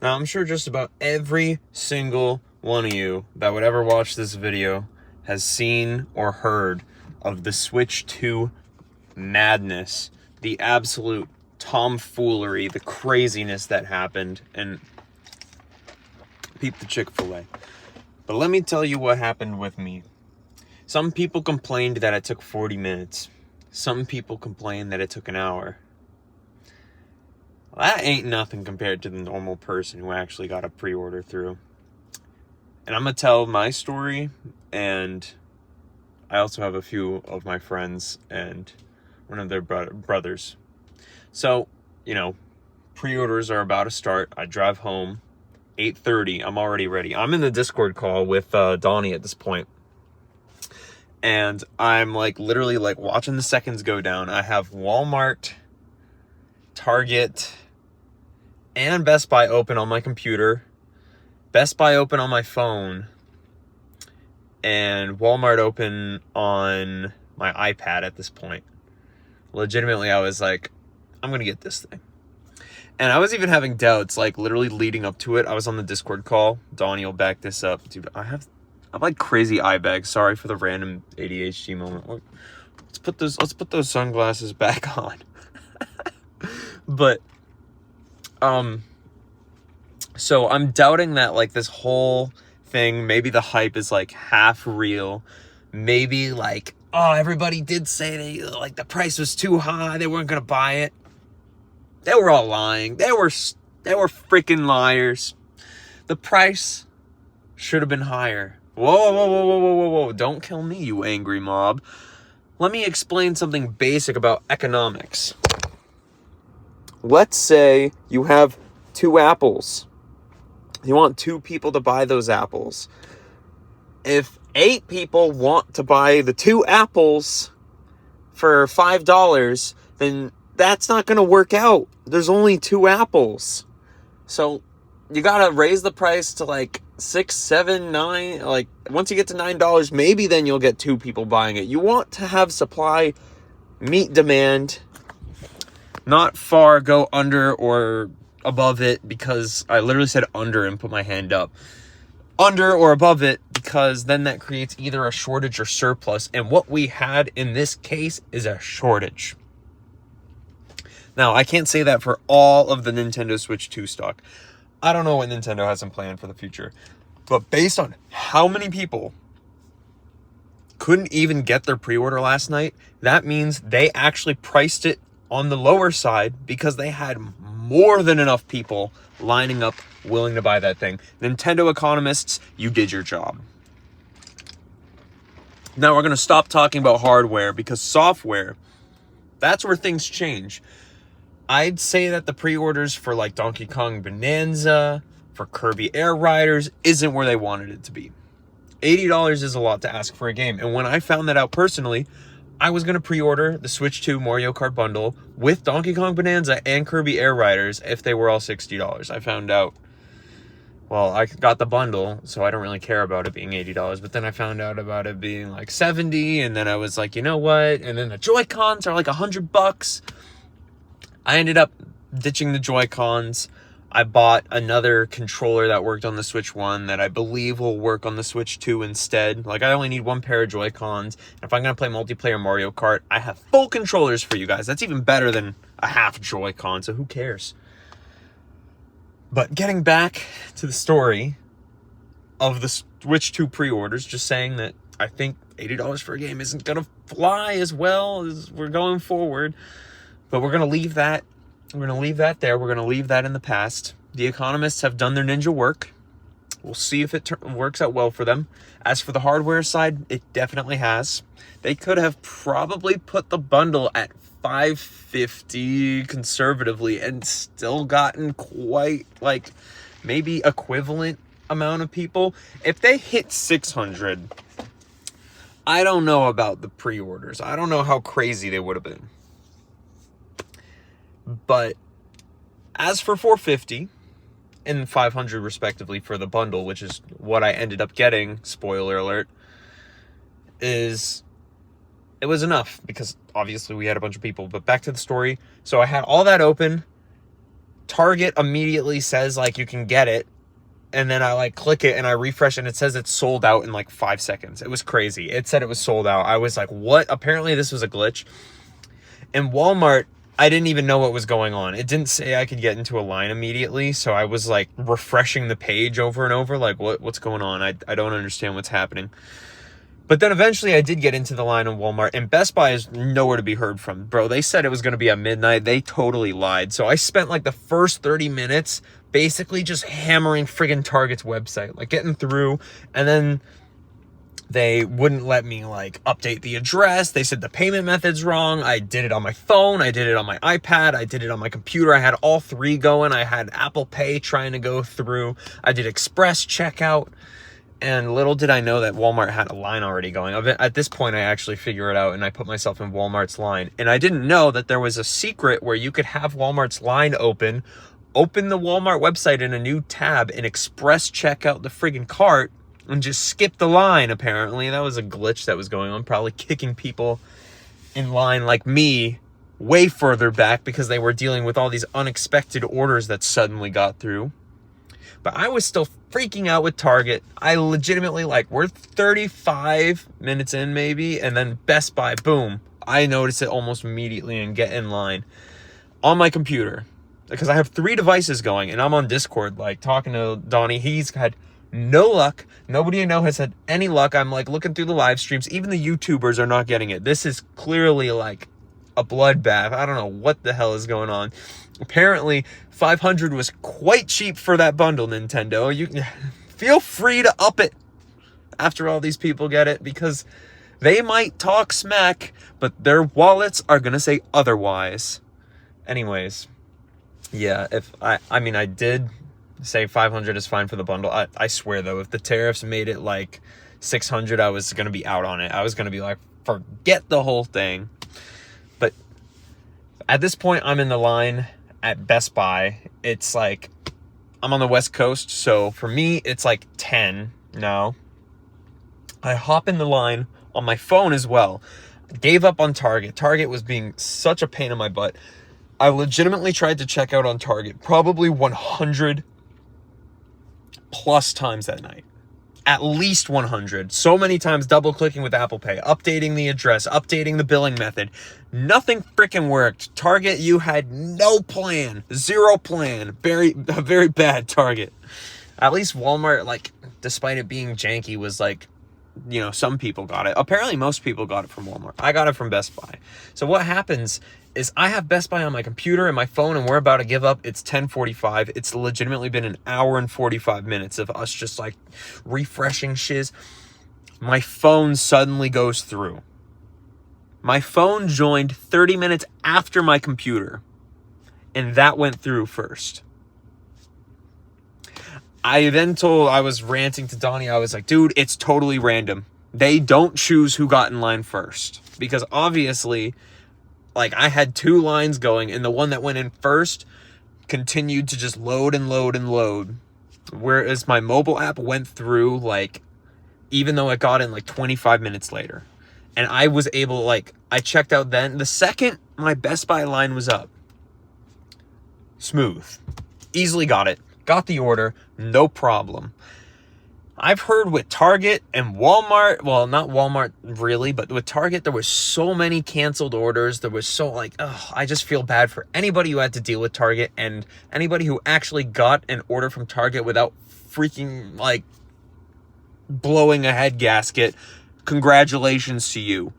Now, I'm sure just about every single one of you that would ever watch this video has seen or heard of the Switch 2 madness, the absolute tomfoolery, the craziness that happened, and peep the Chick-fil-A. But let me tell you what happened with me. Some people complained that it took 40 minutes. Some people complained that it took an hour. Well, that ain't nothing compared to the normal person who actually got a pre-order through. And I'm going to tell my story, and I also have a few of my friends and one of their brothers. So, pre-orders are about to start. I drive home, 8:30, I'm already ready. I'm in the Discord call with Donnie at this point. And I'm literally watching the seconds go down. I have Walmart, Target, and Best Buy open on my computer. Best Buy open on my phone. And Walmart open on my iPad at this point. Legitimately, I was like, I'm going to get this thing. And I was even having doubts, literally leading up to it. I was on the Discord call. Donnie will back this up. Dude, I'm crazy eye bags. Sorry for the random ADHD moment. Let's put those sunglasses back on. But, so I'm doubting that, this whole thing, maybe the hype is, half real. Maybe, everybody did say the price was too high. They weren't going to buy it. They were all lying. They were freaking liars. The price should have been higher. Whoa. Don't kill me, you angry mob. Let me explain something basic about economics. Let's say you have 2 apples. You want 2 people to buy those apples. If 8 people want to buy the 2 apples for $5, then that's not going to work out. There's only 2 apples. So you got to raise the price to $6, $7, $9. Once you get to $9, maybe then you'll get 2 people buying it. You want to have supply meet demand, not far go under or above it, because I literally said under and put my hand up. Under or above it, because then that creates either a shortage or surplus. And what we had in this case is a shortage. Now, I can't say that for all of the Nintendo Switch 2 stock. I don't know what Nintendo has in plan for the future. But based on how many people couldn't even get their pre-order last night, that means they actually priced it on the lower side because they had more than enough people lining up willing to buy that thing. Nintendo economists, you did your job. Now we're going to stop talking about hardware, because software, that's where things change. I'd say that the pre-orders for Donkey Kong Bonanza, for Kirby Air Riders, isn't where they wanted it to be. $80 is a lot to ask for a game. And when I found that out personally, I was going to pre-order the Switch 2 Mario Kart bundle with Donkey Kong Bonanza and Kirby Air Riders if they were all $60. I found out, I got the bundle, so I don't really care about it being $80. But then I found out about it being $70, and then I was like, you know what? And then the Joy-Cons are $100. I ended up ditching the Joy-Cons. I bought another controller that worked on the Switch 1 that I believe will work on the Switch 2 instead. I only need 1 pair of Joy-Cons. If I'm going to play multiplayer Mario Kart, I have full controllers for you guys. That's even better than a half Joy-Con, so who cares? But getting back to the story of the Switch 2 pre-orders, just saying that I think $80 for a game isn't going to fly as well as we're going forward. But we're going to leave that. We're going to leave that there. We're going to leave that in the past. The economists have done their ninja work. We'll see if it works out well for them. As for the hardware side, it definitely has. They could have probably put the bundle at $550 conservatively and still gotten quite maybe equivalent amount of people. If they hit 600, I don't know about the pre-orders. I don't know how crazy they would have been. But as for 450 and 500 respectively for the bundle, which is what I ended up getting, spoiler alert, it was enough because obviously we had a bunch of people. But back to the story. So I had all that open. Target immediately says like you can get it, and then I like click it and I refresh and it says it's sold out in like 5 seconds. It was crazy. It said it was sold out. I was like, what? Apparently this was a glitch. In Walmart, I didn't even know what was going on. It didn't say I could get into a line immediately, so I was like refreshing the page over and over, like what's going on? I don't understand what's happening. But then eventually I did get into the line in Walmart, and Best Buy is nowhere to be heard from. Bro, they said it was going to be at midnight. They totally lied. So I spent like the first 30 minutes basically just hammering friggin' Target's website, like getting through, and then they wouldn't let me like update the address. They said the payment method's wrong. I did it on my phone. I did it on my iPad. I did it on my computer. I had all three going. I had Apple Pay trying to go through. I did Express checkout. And little did I know that Walmart had a line already going. At this point, I actually figure it out, and I put myself in Walmart's line. And I didn't know that there was a secret where you could have Walmart's line open the Walmart website in a new tab, and express check out the friggin' cart, and just skip the line, apparently. That was a glitch that was going on, probably kicking people in line like me way further back because they were dealing with all these unexpected orders that suddenly got through. But I was still freaking out with Target. I legitimately, like, we're 35 minutes in maybe, and then Best Buy, boom. I notice it almost immediately and get in line on my computer. Because I have 3 devices going, and I'm on Discord, like, talking to Donnie. He's had no luck. Nobody I know has had any luck. I'm, like, looking through the live streams. Even the YouTubers are not getting it. This is clearly, like, a bloodbath. I don't know what the hell is going on. Apparently, 500 was quite cheap for that bundle, Nintendo. You can feel free to up it after all these people get it, because they might talk smack, but their wallets are going to say otherwise. Anyways, yeah, I did say 500 is fine for the bundle. I swear, though, if the tariffs made it like 600, I was going to be out on it. I was going to be like, forget the whole thing. But at this point, I'm in the line at Best Buy. It's like, I'm on the West Coast, so for me, it's like 10 now. I hop in the line on my phone as well. Gave up on Target. Target was being such a pain in my butt. I legitimately tried to check out on Target probably 100 plus times that night. At least 100. So many times double clicking with Apple Pay, updating the address, updating the billing method. Nothing freaking worked. Target, you had no plan. Zero plan. Very bad, Target. At least Walmart, like, despite it being janky, was like, you know, some people got it. Apparently most people got it from Walmart. I got it from Best Buy. So what happens is I have Best Buy on my computer and my phone, and we're about to give up. It's 10:45. It's legitimately been an hour and 45 minutes of us just like refreshing shiz. My phone suddenly goes through. My phone joined 30 minutes after my computer, and that went through first. I was ranting to Donnie. I was like, dude, it's totally random. They don't choose who got in line first, because obviously, like, I had 2 lines going, and the one that went in first continued to just load and load and load. Whereas my mobile app went through, like, even though it got in like 25 minutes later. And I was able, like, I checked out then. The second my Best Buy line was up, smooth. Easily got it. Got the order. No problem. I've heard with Target and Walmart, well, not Walmart really, but with Target, there was so many canceled orders. There was so, like, I just feel bad for anybody who had to deal with Target, and anybody who actually got an order from Target without freaking, like, blowing a head gasket. Congratulations to you.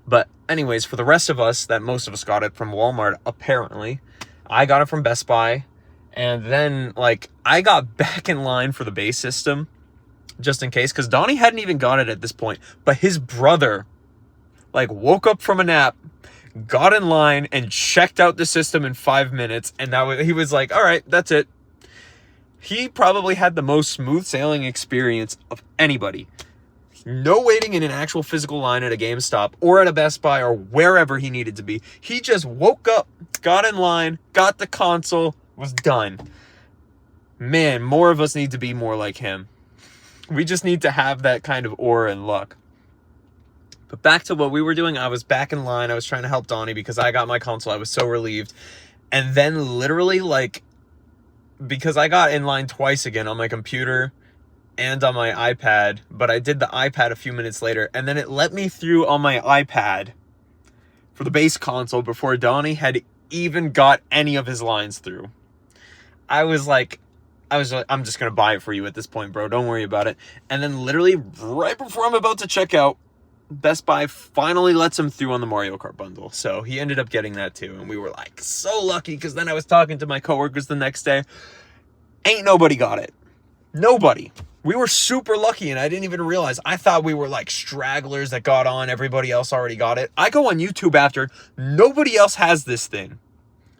But anyways, for the rest of us, that most of us got it from Walmart, apparently, I got it from Best Buy. And then, like, I got back in line for the base system, just in case, because Donnie hadn't even got it at this point. But his brother, like, woke up from a nap, got in line, and checked out the system in 5 minutes. And he was like, all right, that's it. He probably had the most smooth sailing experience of anybody. No waiting in an actual physical line at a GameStop or at a Best Buy or wherever he needed to be. He just woke up, got in line, got the console, was done. Man, more of us need to be more like him. We just need to have that kind of aura and luck. But back to what we were doing, I was back in line. I was trying to help Donnie because I got my console. I was so relieved. And then literally, like, because I got in line twice again on my computer and on my iPad, but I did the iPad a few minutes later, and then it let me through on my iPad for the base console before Donnie had even got any of his lines through. I was like, I'm just gonna buy it for you at this point, bro. Don't worry about it. And then literally right before I'm about to check out, Best Buy finally lets him through on the Mario Kart bundle. So he ended up getting that too. And we were like so lucky, because then I was talking to my coworkers the next day. Ain't nobody got it. Nobody. We were super lucky, and I didn't even realize. I thought we were like stragglers that got on. Everybody else already got it. I go on YouTube after. Nobody else has this thing.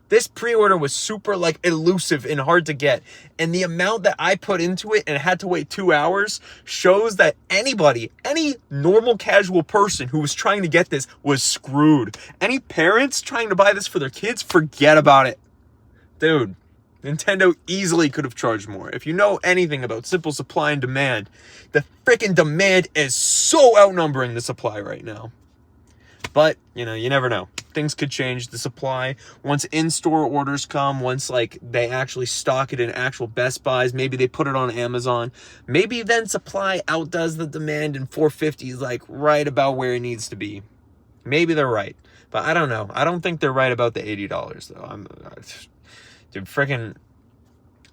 This pre-order was super like elusive and hard to get. And the amount that I put into it and had to wait 2 hours shows that anybody, any normal casual person who was trying to get this was screwed. Any parents trying to buy this for their kids, forget about it. Dude, Nintendo easily could have charged more. If you know anything about simple supply and demand, the freaking demand is so outnumbering the supply right now. But, you know, you never know. Things could change. The supply, once in-store orders come, once, like, they actually stock it in actual Best Buys, maybe they put it on Amazon, maybe then supply outdoes the demand and 450 is, like, right about where it needs to be. Maybe they're right. But I don't know. I don't think they're right about the $80, though. Dude, freaking,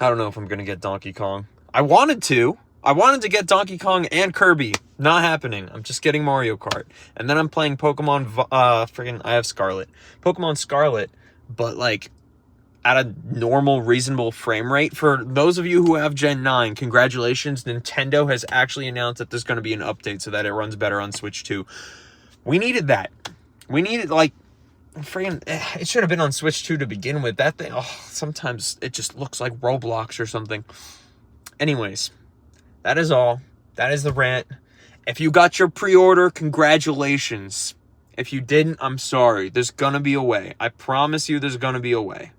I don't know if I'm going to get Donkey Kong. I wanted to get Donkey Kong and Kirby. Not happening. I'm just getting Mario Kart. And then I'm playing Pokemon, I have Scarlet. Pokemon Scarlet, but like at a normal, reasonable frame rate. For those of you who have Gen 9, congratulations. Nintendo has actually announced that there's going to be an update so that it runs better on Switch 2. We needed that. We needed, like, it should have been on Switch 2 to begin with. That thing, sometimes it just looks like Roblox or something. Anyways, that is all. That is the rant. If you got your pre-order, congratulations. If you didn't, I'm sorry. There's gonna be a way. I promise you there's gonna be a way.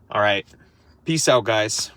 All right. Peace out, guys.